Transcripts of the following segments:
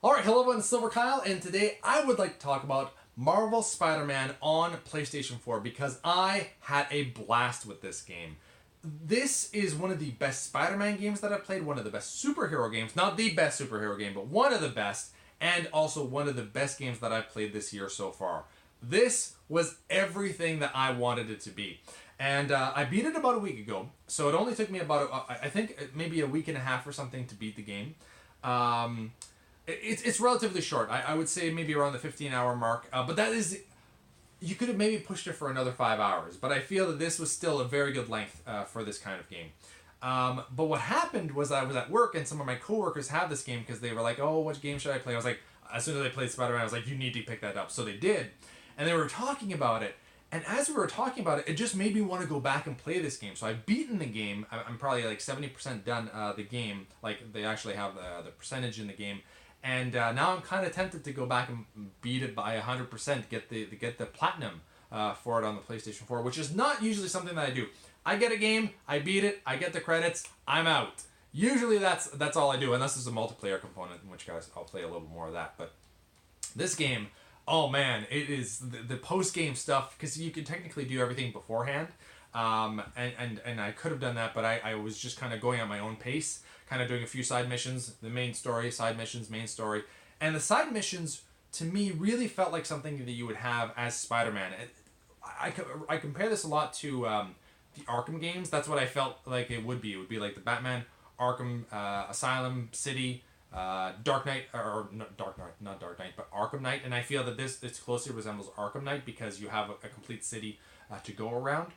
Alright, hello everyone, it's Silver Kyle, and today I would like to talk about Marvel Spider-Man on PlayStation 4 because I had a blast with this game. This is one of the best Spider-Man games that I've played, one of the best superhero games, not the best superhero game, but one of the best, and also one of the best games that I've played this year so far. This was everything that I wanted it to be. And I beat it about a week ago, so it only took me about, I think, maybe a week and a half or something to beat the game. It's relatively short. I would say maybe around the 15-hour mark. But that is... You could have maybe pushed it for another 5 hours. But I feel that this was still a very good length for this kind of game. But what happened was I was at work and some of my coworkers have this game because they were like, oh, what game should I play? I was like, as soon as I played Spider-Man, I was like, you need to pick that up. So they did. And they were talking about it. And as we were talking about it, it just made me want to go back and play this game. So I've beaten the game. I'm probably like 70% done the game. Like they actually have the percentage in the game. And now I'm kind of tempted to go back and beat it by 100%, get the platinum for it on the PlayStation 4, which is not usually something that I do. I get a game, I beat it, I get the credits, I'm out. Usually that's all I do, unless there's a multiplayer component, in which case I'll play a little more of that. But this game, oh man, it is the post-game stuff, because you can technically do everything beforehand. And I could have done that, but I was just kind of going at my own pace, kind of doing a few side missions, the main story, side missions, main story. And the side missions, to me, really felt like something that you would have as Spider-Man. I compare this a lot to the Arkham games. That's what I felt like it would be. It would be like the Batman, Arkham Asylum City, Dark Knight, or not Dark Knight, but Arkham Knight. And I feel that this closely resembles Arkham Knight because you have a complete city to go around.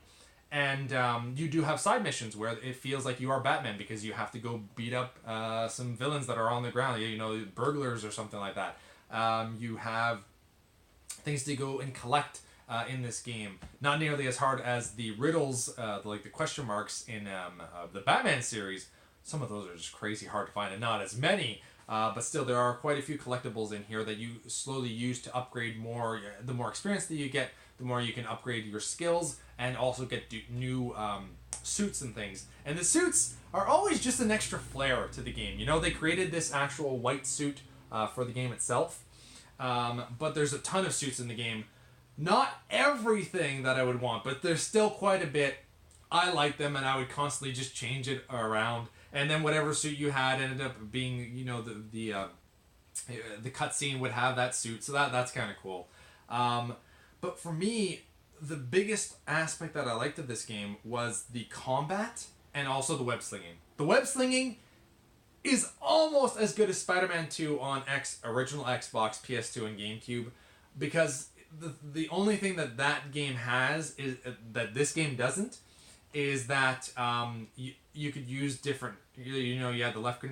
And you do have side missions where it feels like you are Batman because you have to go beat up some villains that are on the ground, you know, burglars or something like that. You have things to go and collect in this game. Not nearly as hard as the riddles, like the question marks in the Batman series. Some of those are just crazy hard to find and not as many. But still, there are quite a few collectibles in here that you slowly use to upgrade more. The more experience that you get, the more you can upgrade your skills and also get new suits and things. And the suits are always just an extra flair to the game. You know, they created this actual white suit for the game itself. But there's a ton of suits in the game. Not everything that I would want, but there's still quite a bit. I like them, and I would constantly just change it around. And then whatever suit you had ended up being, you know, the cutscene would have that suit. So that's kind of cool. But for me, the biggest aspect that I liked of this game was the combat and also the web slinging. The web slinging is almost as good as Spider-Man 2 on original Xbox, PS2, and GameCube, because the only thing that game has is that this game doesn't is that you could use different. You know, you had the left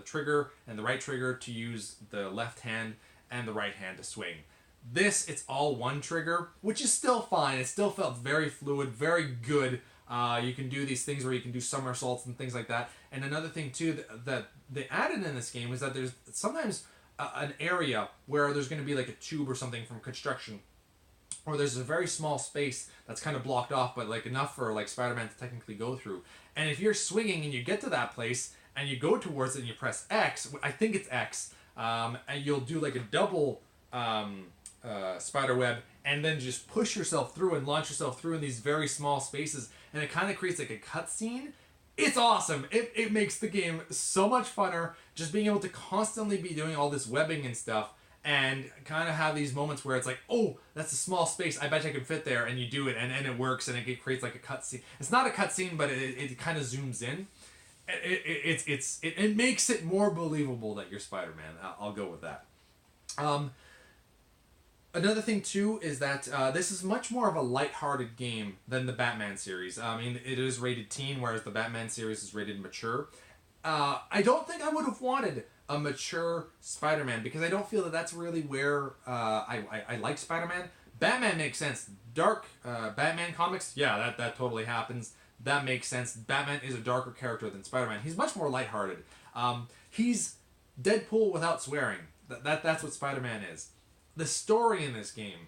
trigger and the right trigger to use the left hand and the right hand to swing. This, it's all one trigger, which is still fine. It still felt very fluid, very good. You can do these things where you can do somersaults and things like that. And another thing, too, that they added in this game is that there's sometimes an area where there's going to be like a tube or something from construction, or there's a very small space that's kind of blocked off, but like enough for like Spider-Man to technically go through. And if you're swinging and you get to that place and you go towards it and you press X, I think it's X, and you'll do like a double spider web and then just push yourself through and launch yourself through in these very small spaces, and it kind of creates like a cutscene. It's awesome. It makes the game so much funner, just being able to constantly be doing all this webbing and stuff, and kind of have these moments where it's like, oh, that's a small space, I bet I can fit there, and you do it, and it works, and it creates like a cutscene. It's not a cutscene, but it kind of zooms in. It makes it more believable that you're Spider-Man. I'll go with that. Another thing, too, is that this is much more of a lighthearted game than the Batman series. I mean, it is rated teen, whereas the Batman series is rated mature. I don't think I would have wanted a mature Spider-Man, because I don't feel that that's really where I like Spider-Man. Batman makes sense. Dark Batman comics, yeah, that totally happens. That makes sense. Batman is a darker character than Spider-Man. He's much more lighthearted. He's Deadpool without swearing. That's what Spider-Man is. The story in this game,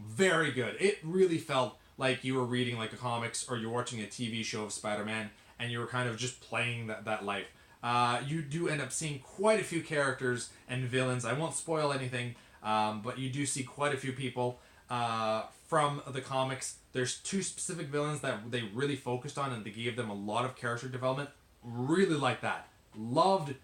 very good. It really felt like you were reading like a comics or you're watching a TV show of Spider-Man and you were kind of just playing that life. you do end up seeing quite a few characters and villains. I won't spoil anything, but you do see quite a few people from the comics. There's two specific villains that they really focused on, and they gave them a lot of character development. Really like that. Loved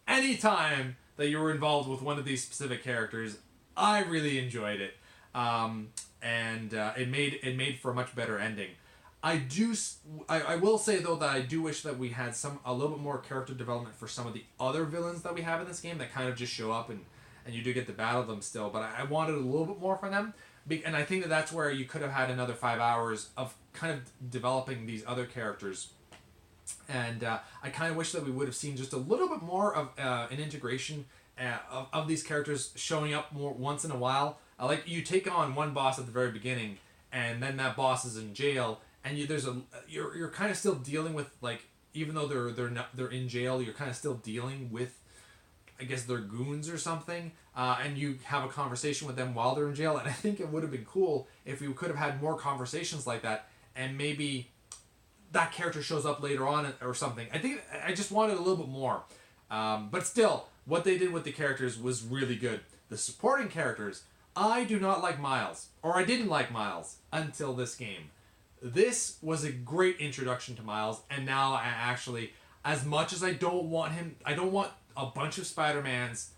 any time that you were involved with one of these specific characters. I really enjoyed it, and it made for a much better ending. I will say though that I do wish that we had a little bit more character development for some of the other villains that we have in this game that kind of just show up and you do get to battle them still, but I wanted a little bit more from them, and I think that that's where you could have had another 5 hours of kind of developing these other characters. And I kind of wish that we would have seen just a little bit more of an integration of these characters showing up more once in a while. Like you take on one boss at the very beginning, and then that boss is in jail, and you're kind of still dealing with, like, even though they're in jail, you're kind of still dealing with, I guess, their goons or something, and you have a conversation with them while they're in jail. And I think it would have been cool if we could have had more conversations like that, and maybe that character shows up later on or something. I think I just wanted a little bit more. But still, what they did with the characters was really good. The supporting characters, I do not like Miles, or I didn't like Miles until this game. This was a great introduction to Miles, and now I actually, as much as I don't want a bunch of Spider-Mans,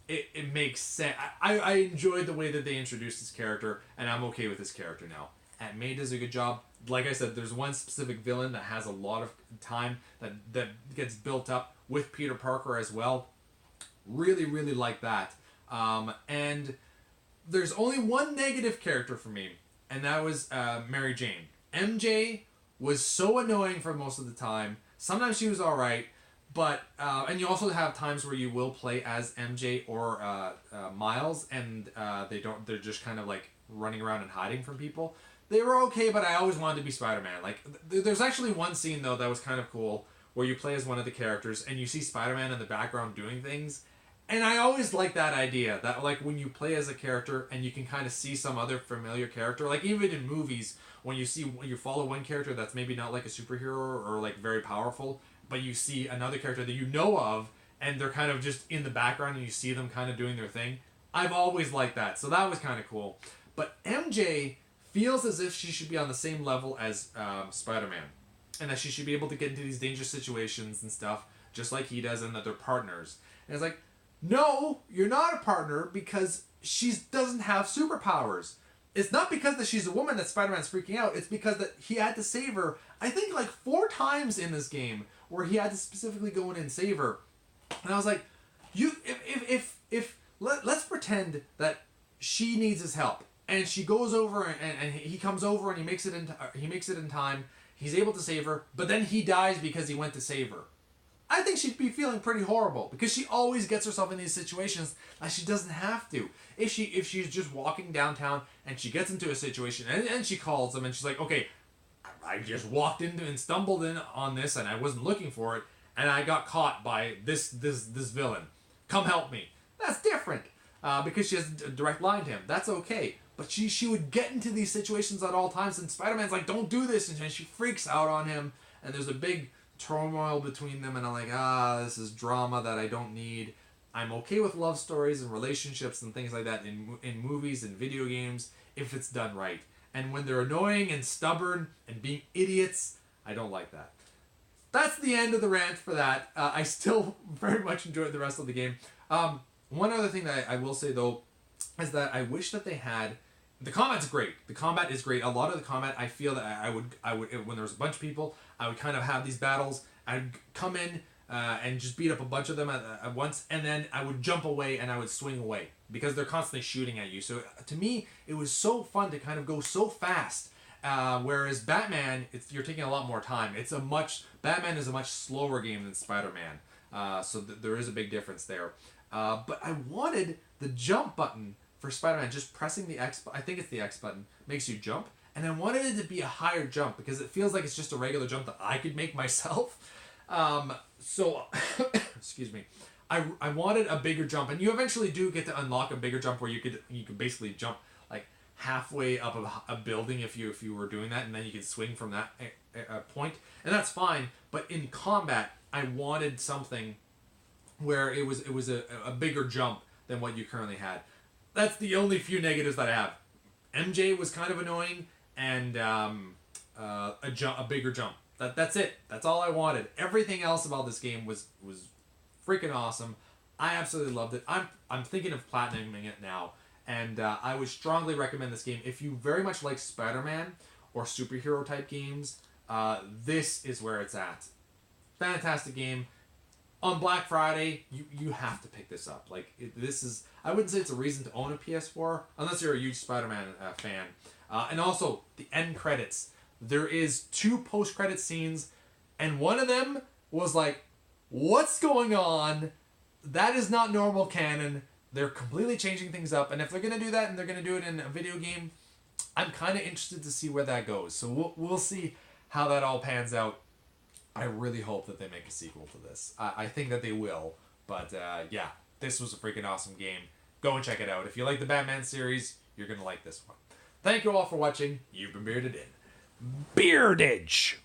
it makes sense. I enjoyed the way that they introduced this character, and I'm okay with this character now. And May does a good job. Like I said, there's one specific villain that has a lot of time that gets built up with Peter Parker as well. Really, really like that. And there's only one negative character for me, and that was Mary Jane. MJ was so annoying for most of the time. Sometimes she was alright, but and you also have times where you will play as MJ or Miles, and they're just kind of like running around and hiding from people. They were okay, but I always wanted to be Spider-Man. Like, there's actually one scene, though, that was kind of cool, where you play as one of the characters, and you see Spider-Man in the background doing things. And I always like that idea, that, like, when you play as a character, and you can kind of see some other familiar character, like, even in movies, when you follow one character that's maybe not, like, a superhero or, like, very powerful, but you see another character that you know of, and they're kind of just in the background, and you see them kind of doing their thing. I've always liked that, so that was kind of cool. But MJ feels as if she should be on the same level as Spider-Man, and that she should be able to get into these dangerous situations and stuff just like he does, and that they're partners. And it's like, no, you're not a partner, because she doesn't have superpowers. It's not because that she's a woman that Spider-Man's freaking out. It's because that he had to save her, I think, like 4 times in this game, where he had to specifically go in and save her. And I was like, let's pretend that she needs his help. And she goes over, and he comes over, and he makes it in time. He's able to save her, but then he dies because he went to save her. I think she'd be feeling pretty horrible, because she always gets herself in these situations that she doesn't have to. If she's just walking downtown and she gets into a situation and she calls them and she's like, okay, I just walked into and stumbled in on this and I wasn't looking for it, and I got caught by this villain. Come help me. That's different, because she has a direct line to him. That's okay. But she would get into these situations at all times, and Spider-Man's like, don't do this, and she freaks out on him, and there's a big turmoil between them, and I'm like, this is drama that I don't need. I'm okay with love stories and relationships and things like that in movies and video games if it's done right. And when they're annoying and stubborn and being idiots, I don't like that. That's the end of the rant for that. I still very much enjoyed the rest of the game. One other thing that I will say, though, is that I wish that they had... The combat's great. The combat is great. A lot of the combat, I feel that I would when there was a bunch of people, I would kind of have these battles. I'd come in and just beat up a bunch of them at once, and then I would jump away and I would swing away, because they're constantly shooting at you. So to me, it was so fun to kind of go so fast. Whereas Batman, you're taking a lot more time. Batman is a much slower game than Spider-Man. So there is a big difference there. But I wanted the jump button for Spider-Man, just pressing the X, I think it's the X button, makes you jump. And I wanted it to be a higher jump, because it feels like it's just a regular jump that I could make myself. So, excuse me. I wanted a bigger jump, and you eventually do get to unlock a bigger jump where you could basically jump like halfway up a building if you were doing that, and then you can swing from that point, and that's fine. But in combat, I wanted something where it was a bigger jump than what you currently had. That's the only few negatives that I have. MJ was kind of annoying, and a bigger jump. That's it. That's all I wanted. Everything else about this game was freaking awesome. I absolutely loved it. I'm thinking of platinuming it now, and I would strongly recommend this game if you very much like Spider-Man or superhero type games. This is where it's at. Fantastic game. On Black Friday, you have to pick this up. Like this is, I wouldn't say it's a reason to own a PS4 unless you're a huge Spider-Man fan. And also the end credits. There is 2 post-credit scenes, and one of them was like, what's going on? That is not normal canon. They're completely changing things up, and if they're gonna do that and they're gonna do it in a video game, I'm kind of interested to see where that goes. So we'll see how that all pans out. I really hope that they make a sequel to this. I think that they will, but yeah, this was a freaking awesome game. Go and check it out. If you like the Batman series, you're gonna like this one. Thank you all for watching. You've been bearded in Beardage.